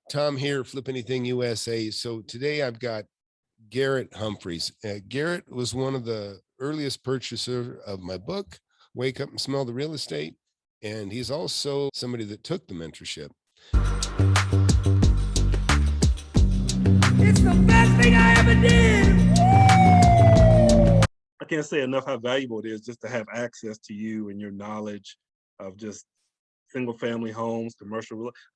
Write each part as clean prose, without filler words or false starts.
Tom here, FlipAnything USA. So today I've got Garrett Humphreys. Garrett was one of the earliest purchaser of my book, Wake Up and Smell the Real Estate. And he's also somebody that took the mentorship. It's the best thing I ever did. I can't say enough how valuable it is just to have access to you and your knowledge of just single family homes,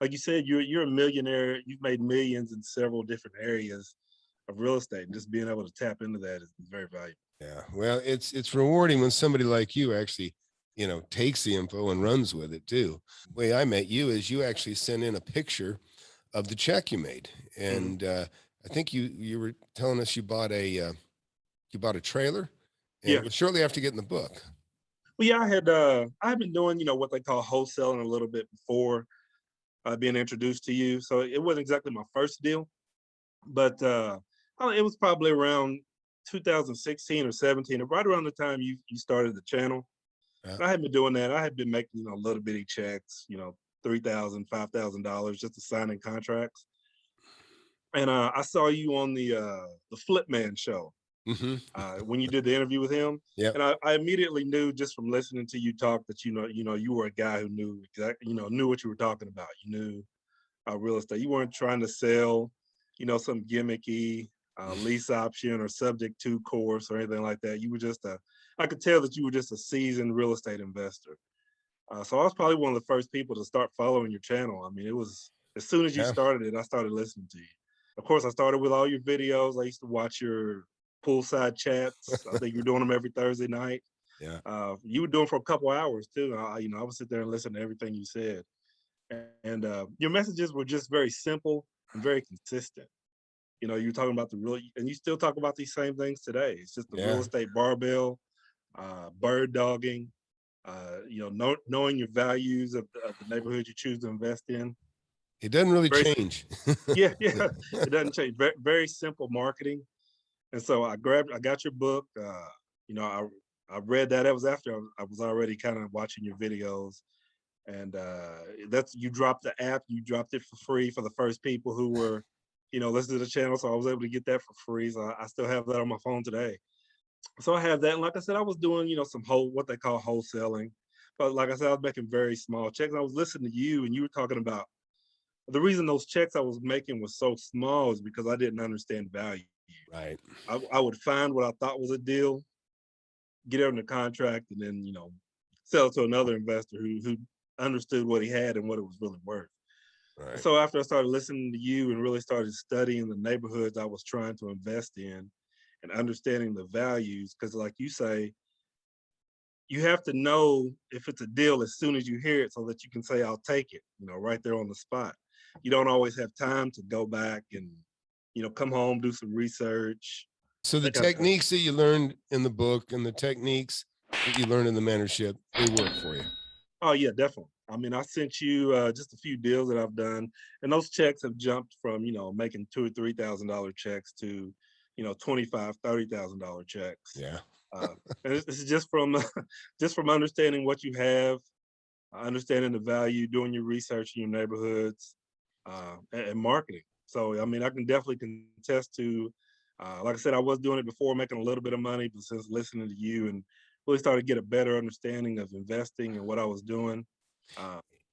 like you said, you're a millionaire. You've made millions in several different areas of real estate, and just being able to tap into that is very valuable. Yeah, well, it's rewarding when somebody like you actually, takes the info and runs with it too. The way I met you is you actually sent in a picture of the check you made, and I think you were telling us you bought a trailer, and Yeah. it was shortly after getting the book. Well, yeah, I had been doing, what they call wholesaling a little bit before being introduced to you. So it wasn't exactly my first deal, but it was probably around 2016 or 17, or right around the time you started the channel. And I had been doing that. I had been making, little bitty checks, $3,000, $5,000 just to sign in contracts. And I saw you on the Flip Man show. When you did the interview with him. Yeah. And I immediately knew just from listening to you talk that you were a guy who knew exactly, knew what you were talking about. You knew real estate. You weren't trying to sell, some gimmicky lease option or subject to course or anything like that. You were just I could tell that you were just a seasoned real estate investor. So I was probably one of the first people to start following your channel. I mean, it was as soon as you started it, I started listening to you. Of course, I started with all your videos. I used to watch your poolside chats. I think you were doing them every Thursday night. Yeah. You were doing for a couple hours too. I would sit there and listen to everything you said. And your messages were just very simple and very consistent. You're talking about and you still talk about these same things today. It's just the real estate barbell, bird dogging, knowing your values of the neighborhood you choose to invest in. It doesn't really change. Yeah, it doesn't change. Very, very simple marketing. And so I got your book. I read that. It was after I was already kind of watching your videos, and you dropped the app. You dropped it for free for the first people who were, listening to the channel. So I was able to get that for free. So I still have that on my phone today. So I have that. And like I said, I was doing, some what they call wholesaling. But like I said, I was making very small checks. I was listening to you, and you were talking about the reason those checks I was making was so small is because I didn't understand value. Right. I would find what I thought was a deal, get it under contract, and then sell it to another investor who understood what he had and what it was really worth. Right. So after I started listening to you and really started studying the neighborhoods I was trying to invest in and understanding the values, because like you say, you have to know if it's a deal as soon as you hear it so that you can say, I'll take it, right there on the spot. You don't always have time to go back and, come home, do some research. So the techniques that you learned in the book and the techniques that you learned in the mentorship, they work for you. Oh yeah, definitely. I mean, I sent you just a few deals that I've done, and those checks have jumped from, making $2,000 or $3,000 checks to, $25,000, $30,000 checks. Yeah. And this is just from understanding what you have, understanding the value, doing your research in your neighborhoods, and marketing. So, I mean, I can definitely contest to, like I said, I was doing it before, making a little bit of money, but since listening to you and really started to get a better understanding of investing and what I was doing.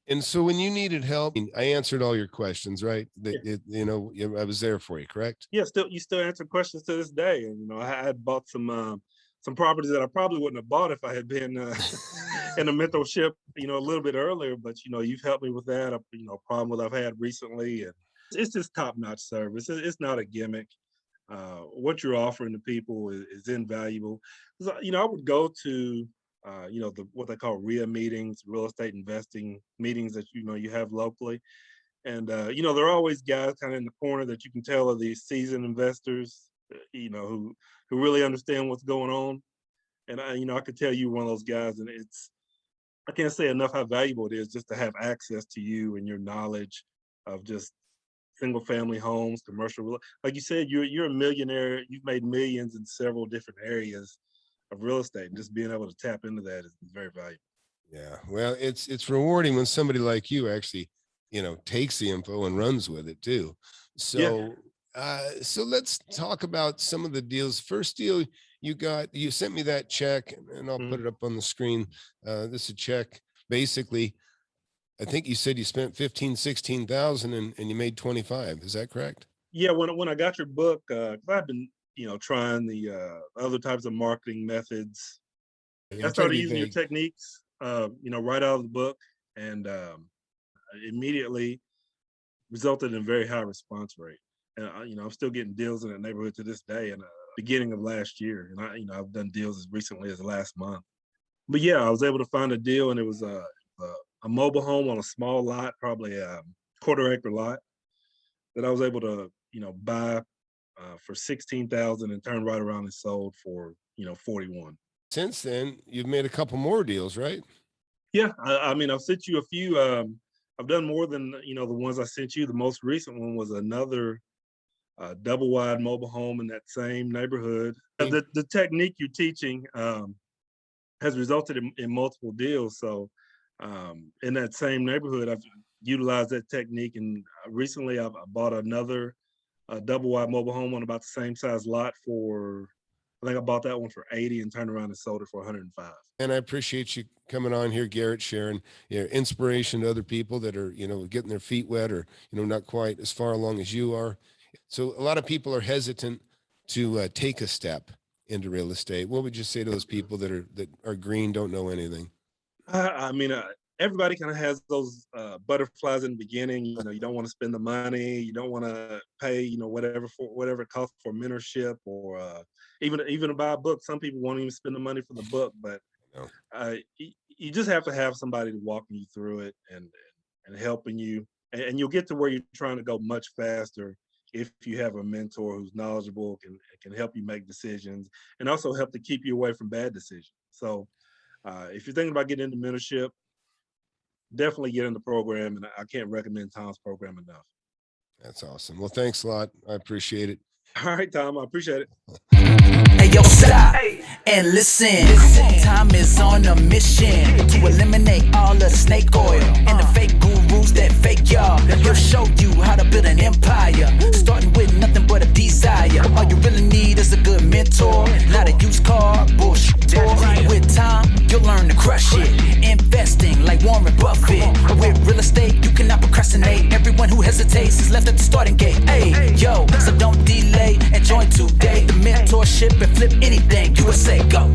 And so when you needed help, I answered all your questions, right? Yeah. I was there for you, correct? Yeah, you still answer questions to this day. And, I had bought some properties that I probably wouldn't have bought if I had been in a mentorship, a little bit earlier, but, you've helped me with that, a problem that I've had recently. And it's just top-notch service. It's not a gimmick. What you're offering to people is invaluable. I would go to, what they call RIA meetings, real estate investing meetings that, you have locally. And, there are always guys kind of in the corner that you can tell are these seasoned investors, who really understand what's going on. And I could tell you one of those guys, and I can't say enough how valuable it is just to have access to you and your knowledge of just single family homes, like you said, you're a millionaire. You've made millions in several different areas of real estate, and just being able to tap into that is very valuable. Yeah. Well, it's rewarding when somebody like you actually, takes the info and runs with it too. Yeah. So let's talk about some of the deals. First deal you sent me that check, and I'll put it up on the screen. This is a check. Basically, I think you said you spent 16,000 and you made 25. Is that correct? Yeah, when I got your book, 'cause I've been, trying the other types of marketing methods. I started using your techniques, right out of the book, and immediately resulted in very high response rate. And I'm still getting deals in that neighborhood to this day. And beginning of last year, and I've done deals as recently as last month. But yeah, I was able to find a deal, and it was a mobile home on a small lot, probably a quarter-acre lot, that I was able to buy for 16,000 and turn right around and sold for 41. Since then, you've made a couple more deals, right? Yeah, I mean, I've sent you a few. I've done more than the ones I sent you. The most recent one was another double wide mobile home in that same neighborhood. The technique you're teaching has resulted in multiple deals. So in that same neighborhood, I've utilized that technique, and recently I bought another double wide mobile home on about the same size lot for, I think I bought that one for 80 and turned around and sold it for 105. And I appreciate you coming on here, Garrett, sharing inspiration to other people that are, getting their feet wet, or, not quite as far along as you are. So a lot of people are hesitant to take a step into real estate. What would you say to those people that are green, don't know anything? I mean, everybody kind of has those butterflies in the beginning. You don't want to spend the money. You don't want to pay, whatever it costs for mentorship, or even to buy a book. Some people won't even spend the money for the book, but you just have to have somebody to walk you through it and helping you, and you'll get to where you're trying to go much faster if you have a mentor who's knowledgeable, can help you make decisions, and also help to keep you away from bad decisions. So if you're thinking about getting into mentorship, definitely get in the program, and I can't recommend Tom's program enough. That's awesome. Well, thanks a lot. I appreciate it. All right, Tom, I appreciate it. Hey, yo, stop and listen. Time is on a mission to eliminate all the snake oil and the fake gurus that fake y'all. He'll show you how to build an empire, starting with nothing but a desire. All you really need is a good mentor, not a used car bullshit. With time, you'll learn to crush it, investing like Warren Buffett. With real estate, you cannot procrastinate. Everyone who hesitates is left at the starting gate. Hey, yo, so don't delay and join today. The mentorship and flip anything. USA, go.